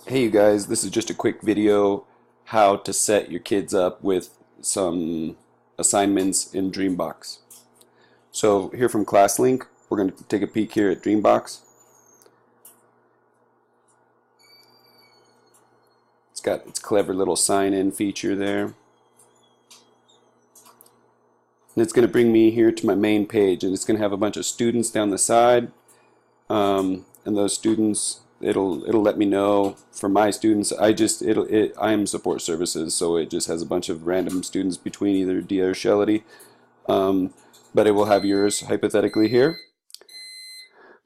Hey you guys, this is just a quick video how to set your kids up with some assignments in Dreambox. So here from ClassLink, we're going to take a peek here at Dreambox. It's got its clever little sign-in feature there. And it's going to bring me here to my main page, and it's going to have a bunch of students down the side. And those students, it'll let me know for my students. I'm support services, so it just has a bunch of random students between either Dia or Shelly. But it will have yours hypothetically here.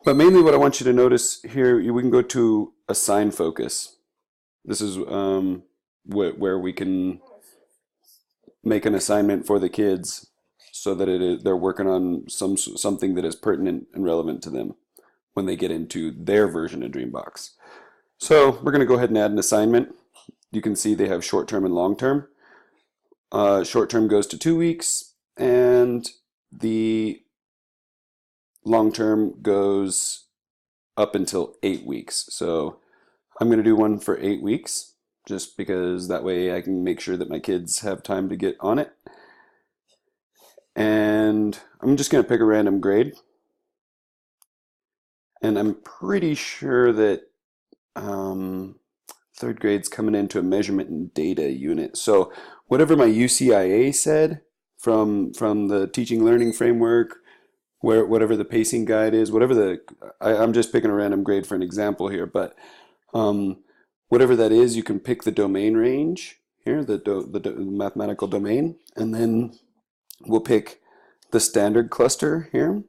But mainly what I want you to notice here, we can go to assign focus. This is where we can make an assignment for the kids so that they're working on something that is pertinent and relevant to them when they get into their version of Dreambox. So we're going to go ahead and add an assignment. You can see they have short-term and long-term. Short-term goes to 2 weeks, and the long-term goes up until 8 weeks. So I'm going to do one for 8 weeks, just because that way I can make sure that my kids have time to get on it. And I'm just going to pick a random grade. And I'm pretty sure that third grade's coming into a measurement and data unit. So whatever my UCIA said from the teaching learning framework, whatever the pacing guide is, I'm just picking a random grade for an example here, but whatever that is, you can pick the domain range here, the mathematical domain, and then we'll pick the standard cluster here.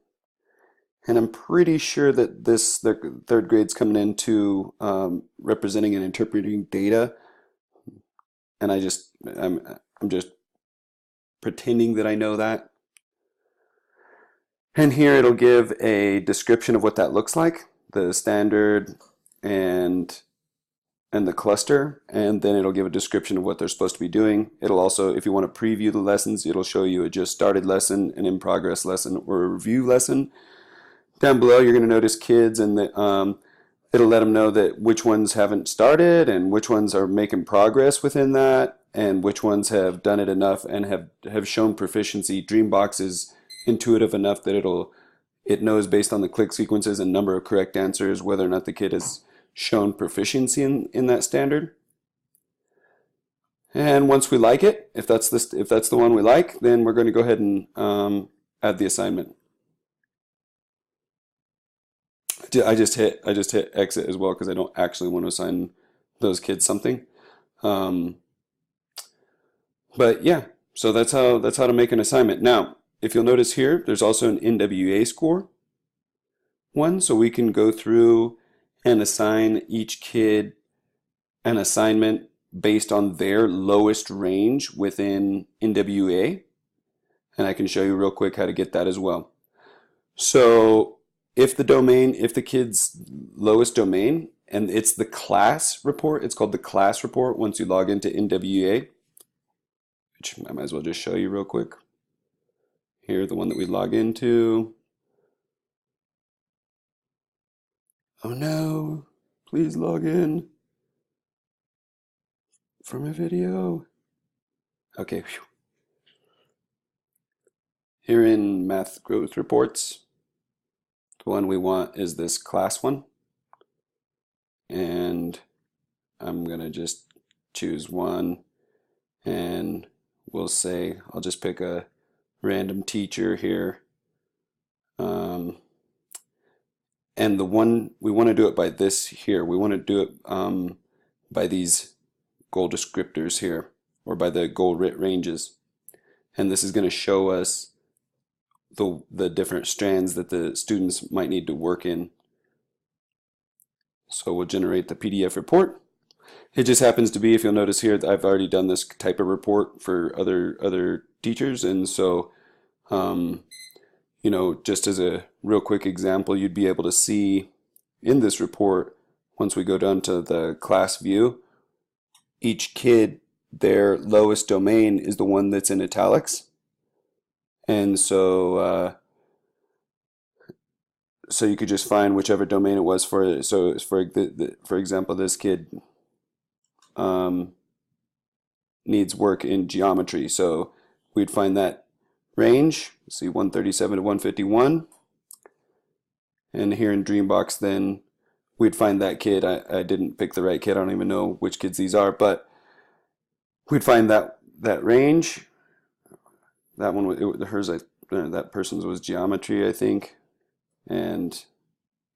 And I'm pretty sure that the third grade's coming into representing and interpreting data. And I'm just pretending that I know that. And here it'll give a description of what that looks like, the standard and the cluster, and then it'll give a description of what they're supposed to be doing. It'll also, if you want to preview the lessons, it'll show you a just started lesson, an in progress lesson, or a review lesson. Down below, you're going to notice kids, and it'll let them know that which ones haven't started and which ones are making progress within that, and which ones have done it enough and have shown proficiency. Dreambox is intuitive enough that it knows based on the click sequences and number of correct answers whether or not the kid has shown proficiency in that standard. And once we like it, if that's the one we like, then we're going to go ahead and add the assignment. I just hit exit as well because I don't actually want to assign those kids something. But yeah, so that's how to make an assignment. Now, if you'll notice here, there's also an NWA score one, so we can go through and assign each kid an assignment based on their lowest range within NWA. And I can show you real quick how to get that as well. So if the kid's lowest domain, and it's the class report, it's called the class report once you log into NWA, which I might as well just show you real quick. Here, the one that we log into. Oh no, please log in for my video. Okay. Whew. Here in Math Growth Reports, the one we want is this class one. And I'm going to just choose one, and we'll say, I'll just pick a random teacher here. And the one, we want to do it by this here. We want to do it by these goal descriptors here, or by the goal ranges. And this is going to show us the different strands that the students might need to work in. So we'll generate the PDF report. It just happens to be, if you'll notice here, that I've already done this type of report for other teachers, and so just as a real quick example, you'd be able to see in this report, once we go down to the class view, each kid, their lowest domain is the one that's in italics. And so you could just find whichever domain it was for. So for example, this kid, needs work in geometry. So we'd find that range, see 137 to 151. And here in Dreambox, then we'd find that kid. I didn't pick the right kid. I don't even know which kids these are, but we'd find that range. That one, hers, that person's was geometry, I think, and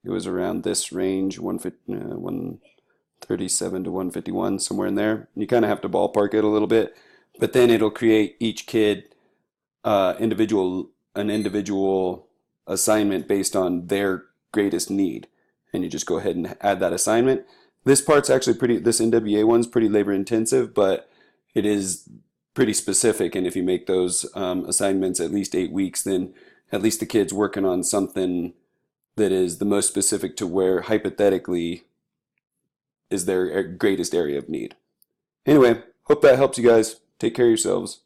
it was around this range, 137 to 151, somewhere in there. You kind of have to ballpark it a little bit, but then it'll create each kid an individual assignment based on their greatest need, and you just go ahead and add that assignment. This part's actually this NWA one's pretty labor intensive, but it is pretty specific, and if you make those assignments at least 8 weeks, then at least the kid's working on something that is the most specific to where hypothetically is their greatest area of need. Anyway, hope that helps you guys. Take care of yourselves.